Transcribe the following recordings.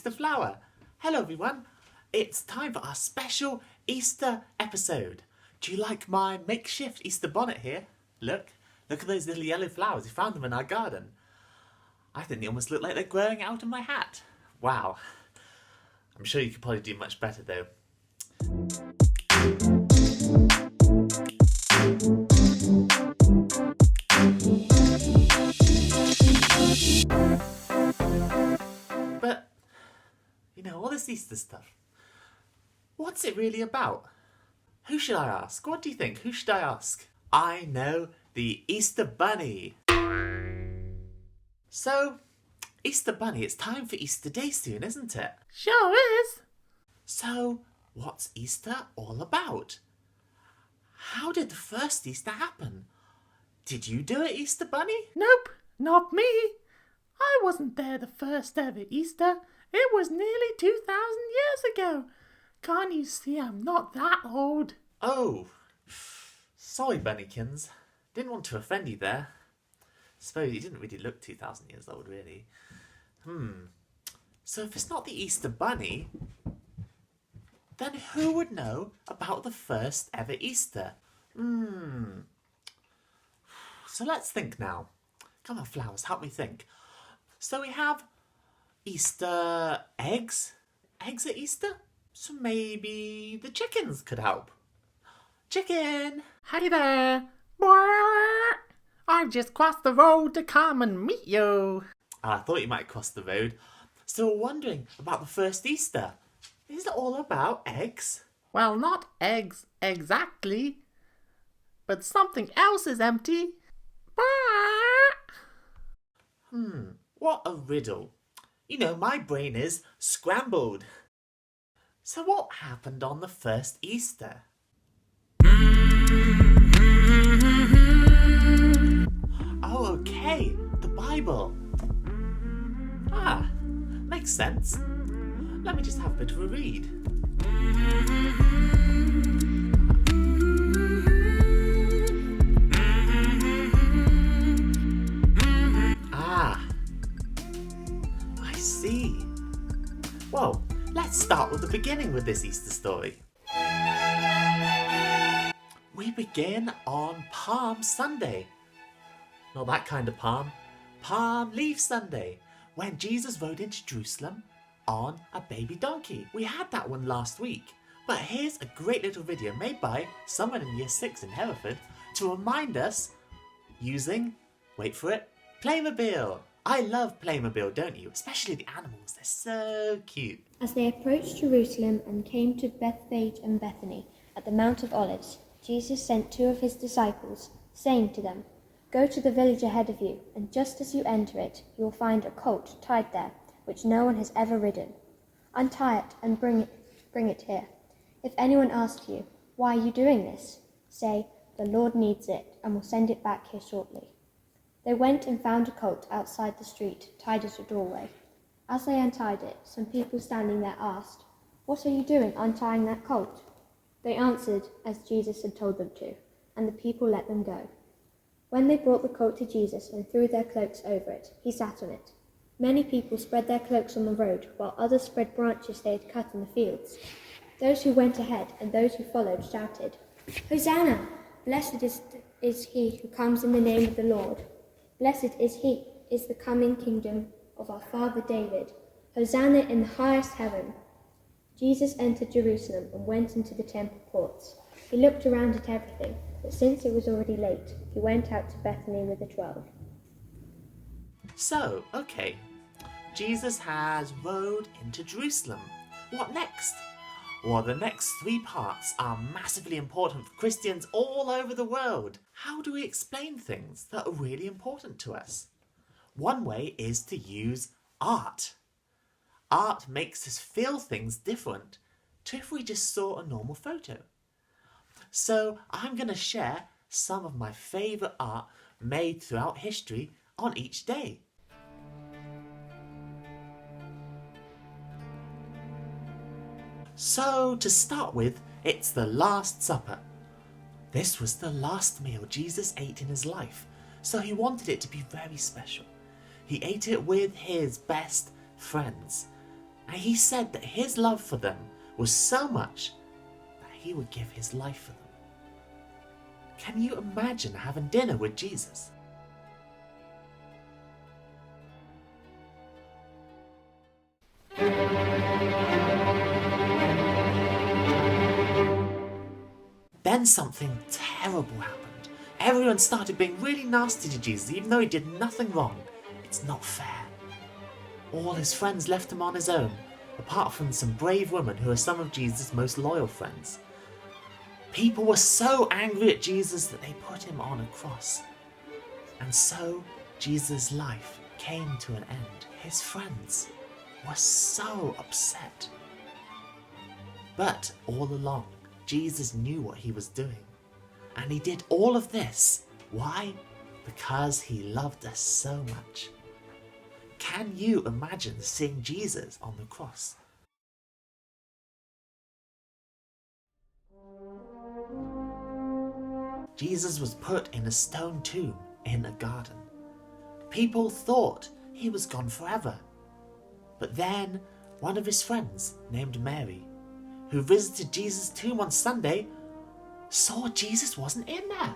Easter flower. Hello everyone, it's time for our special Easter episode. Do you like my makeshift Easter bonnet here? Look at those little yellow flowers, we found them in our garden. I think they almost look like they're growing out of my hat. Wow. I'm sure you could probably do much better though. But, all this Easter stuff, what's it really about? Who should I ask? What do you think? Who should I ask? I know, the Easter Bunny. So, Easter Bunny, it's time for Easter Day soon, isn't it? Sure is. So, what's Easter all about? How did the first Easter happen? Did you do it, Easter Bunny? Nope, not me. I wasn't there the first ever Easter. It was nearly 2,000 years ago. Can't you see I'm not that old? Oh, sorry, Bunnykins. Didn't want to offend you there. Suppose you didn't really look 2,000 years old, really. So if it's not the Easter Bunny, then who would know about the first ever Easter? So let's think now. Come on, flowers, help me think. So we have Easter eggs. Eggs at Easter? So maybe the chickens could help. Chicken! Hey there. I've just crossed the road to come and meet you. I thought you might cross the road. So we're wondering about the first Easter. Is it all about eggs? Well, not eggs exactly, but something else is empty. What a riddle. My brain is scrambled. So what happened on the first Easter? Oh, okay, the Bible. Makes sense. Let me just have a bit of a read. I see. Well, let's start with the beginning with this Easter story. We begin on Palm Sunday. Not that kind of palm. Palm Leaf Sunday, when Jesus rode into Jerusalem on a baby donkey. We had that one last week, but here's a great little video made by someone in Year 6 in Hereford to remind us using, wait for it, Playmobil. I love Playmobil, don't you? Especially the animals, they're so cute. As they approached Jerusalem and came to Bethphage and Bethany at the Mount of Olives, Jesus sent 2 of his disciples, saying to them, "Go to the village ahead of you, and just as you enter it, you will find a colt tied there, which no one has ever ridden. Untie it and bring it here. If anyone asks you, 'Why are you doing this?' say, 'The Lord needs it, and will send it back here shortly.'" They went and found a colt outside the street, tied at a doorway. As they untied it, some people standing there asked, "What are you doing untying that colt?" They answered as Jesus had told them to, and the people let them go. When they brought the colt to Jesus and threw their cloaks over it, he sat on it. Many people spread their cloaks on the road, while others spread branches they had cut in the fields. Those who went ahead and those who followed shouted, "Hosanna! Blessed is he who comes in the name of the Lord. Blessed is the coming kingdom of our father David. Hosanna in the highest heaven." Jesus entered Jerusalem and went into the temple courts. He looked around at everything, but since it was already late, he went out to Bethany with the 12. So, okay, Jesus has rode into Jerusalem. What next? Well, the next 3 parts are massively important for Christians all over the world. How do we explain things that are really important to us? One way is to use art. Art makes us feel things different to if we just saw a normal photo. So I'm going to share some of my favourite art made throughout history on each day. So to start with, it's the Last Supper. This was the last meal Jesus ate in his life, so he wanted it to be very special. He ate it with his best friends. And he said that his love for them was so much that he would give his life for them. Can you imagine having dinner with Jesus? Then something terrible happened. Everyone started being really nasty to Jesus even though he did nothing wrong. It's not fair. All his friends left him on his own, apart from some brave women who are some of Jesus' most loyal friends. People were so angry at Jesus that they put him on a cross. And so Jesus' life came to an end. His friends were so upset. But all along, Jesus knew what he was doing. And he did all of this. Why? Because he loved us so much. Can you imagine seeing Jesus on the cross? Jesus was put in a stone tomb in a garden. People thought he was gone forever. But then one of his friends named Mary, who visited Jesus' tomb on Sunday, saw Jesus wasn't in there.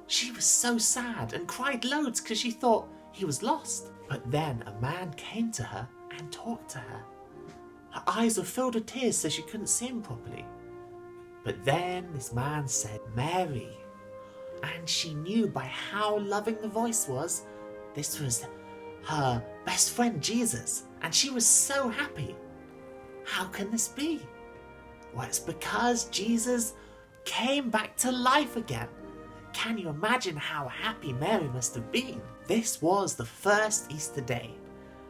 She was so sad and cried loads because she thought he was lost. But then a man came to her and talked to her. Her eyes were filled with tears so she couldn't see him properly. But then this man said, "Mary." And she knew by how loving the voice was, this was her best friend Jesus. And she was so happy. How can this be? Well, it's because Jesus came back to life again. Can you imagine how happy Mary must have been? This was the first Easter day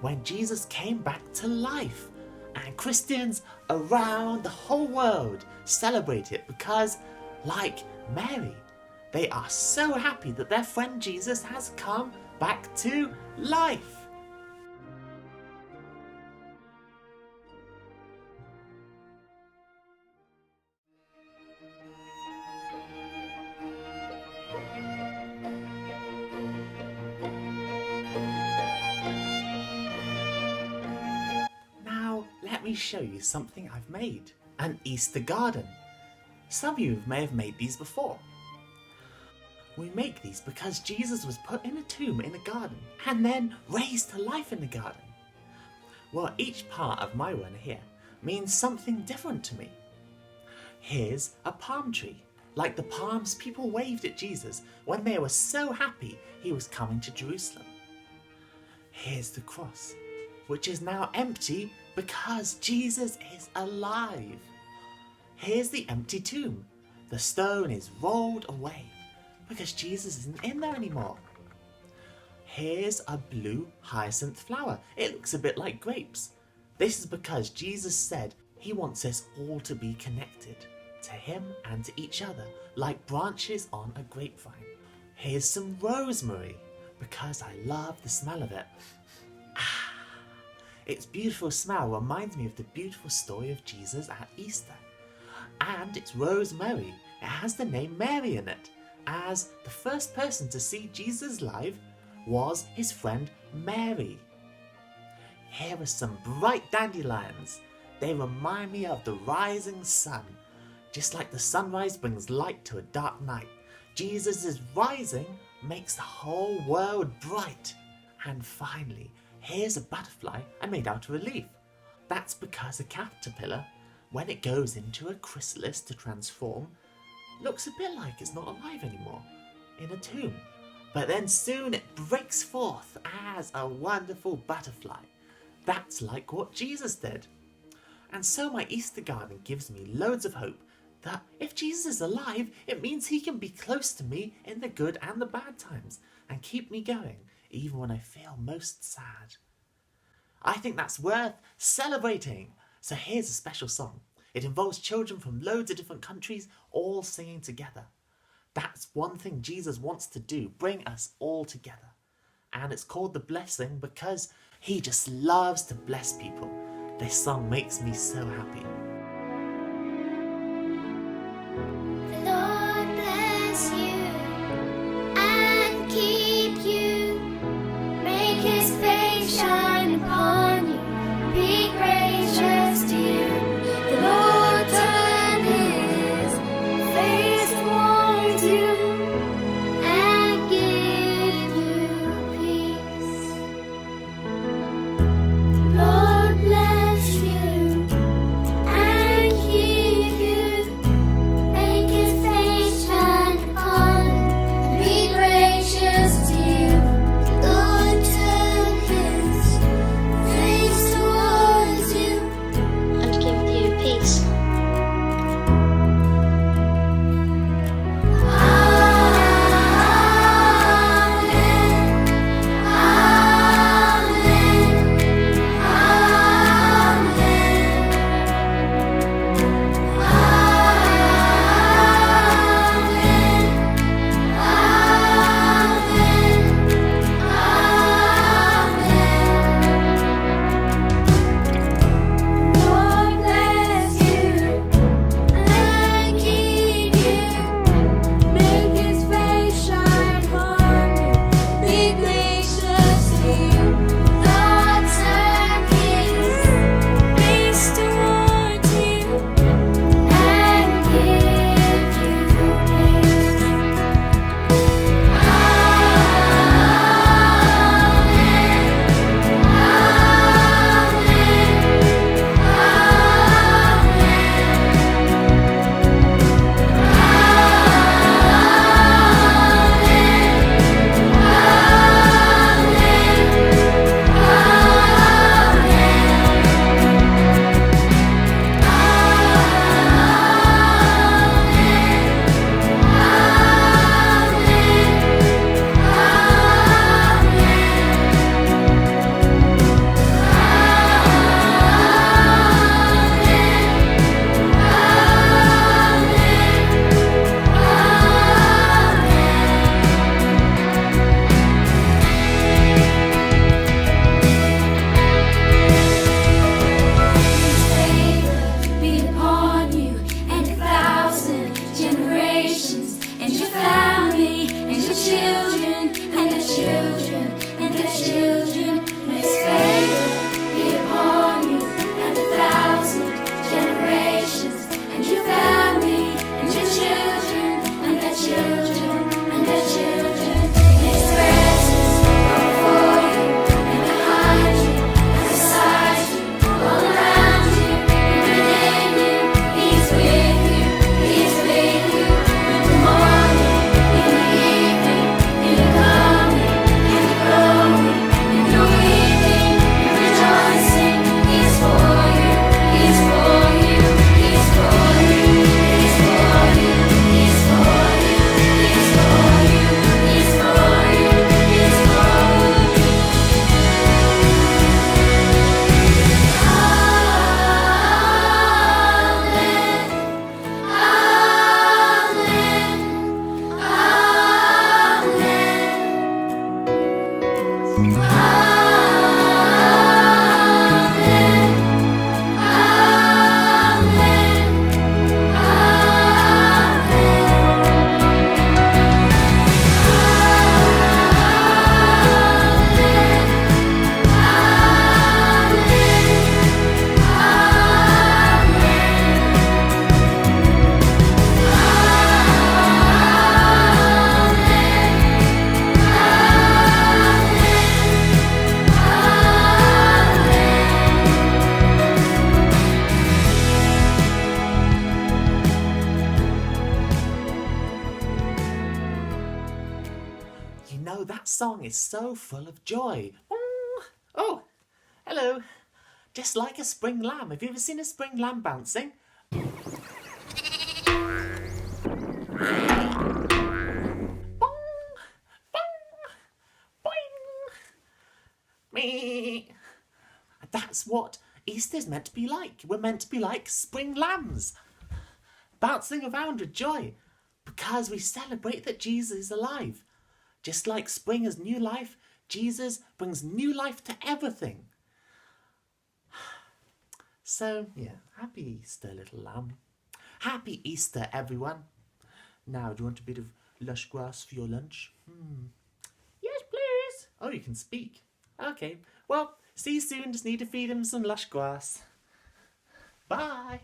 when Jesus came back to life. And Christians around the whole world celebrate it because, like Mary, they are so happy that their friend Jesus has come back to life. Let me show you something I've made. An Easter garden. Some of you may have made these before. We make these because Jesus was put in a tomb in a garden and then raised to life in the garden. Well, each part of my one here means something different to me. Here's a palm tree, like the palms people waved at Jesus when they were so happy he was coming to Jerusalem. Here's the cross, which is now empty because Jesus is alive. Here's the empty tomb. The stone is rolled away because Jesus isn't in there anymore. Here's a blue hyacinth flower. It looks a bit like grapes. This is because Jesus said he wants us all to be connected to him and to each other like branches on a grapevine. Here's some rosemary because I love the smell of it. Its beautiful smell reminds me of the beautiful story of Jesus at Easter. And it's rosemary. It has the name Mary in it, as the first person to see Jesus live was his friend Mary. Here are some bright dandelions. They remind me of the rising sun. Just like the sunrise brings light to a dark night, Jesus' rising makes the whole world bright. And finally, here's a butterfly I made out of a leaf. That's because a caterpillar, when it goes into a chrysalis to transform, looks a bit like it's not alive anymore, in a tomb. But then soon it breaks forth as a wonderful butterfly. That's like what Jesus did. And so my Easter garden gives me loads of hope that if Jesus is alive, it means he can be close to me in the good and the bad times and keep me going, even when I feel most sad. I think that's worth celebrating. So here's a special song. It involves children from loads of different countries all singing together. That's one thing Jesus wants to do, bring us all together. And it's called The Blessing because he just loves to bless people. This song makes me so happy. The Lord bless you and keep you. Make his face shine upon you. Be gracious. children, and the children, and the children. May His favor be upon you and 1,000 generations, and your family, and your children, and their children, and their children. May His presence go before you, and behind you, and beside you, all around you, and within you. He's with you, He's with you, in the morning, in the evening, in the coming, in the going, in the weeping, in rejoicing. He's for you, He's for you, He's for you, He's for you, He's for you, He's for you, He's for you, He's for you. You know, that song is so full of joy. Oh, hello. Just like a spring lamb. Have you ever seen a spring lamb bouncing? Bong, bong, boing. Me. That's what Easter's meant to be like. We're meant to be like spring lambs, bouncing around with joy, because we celebrate that Jesus is alive. Just like spring is new life, Jesus brings new life to everything. So, yeah, happy Easter, little lamb. Happy Easter, everyone. Now, do you want a bit of lush grass for your lunch? Yes, please. Oh, you can speak. Okay, well, see you soon. Just need to feed him some lush grass. Bye.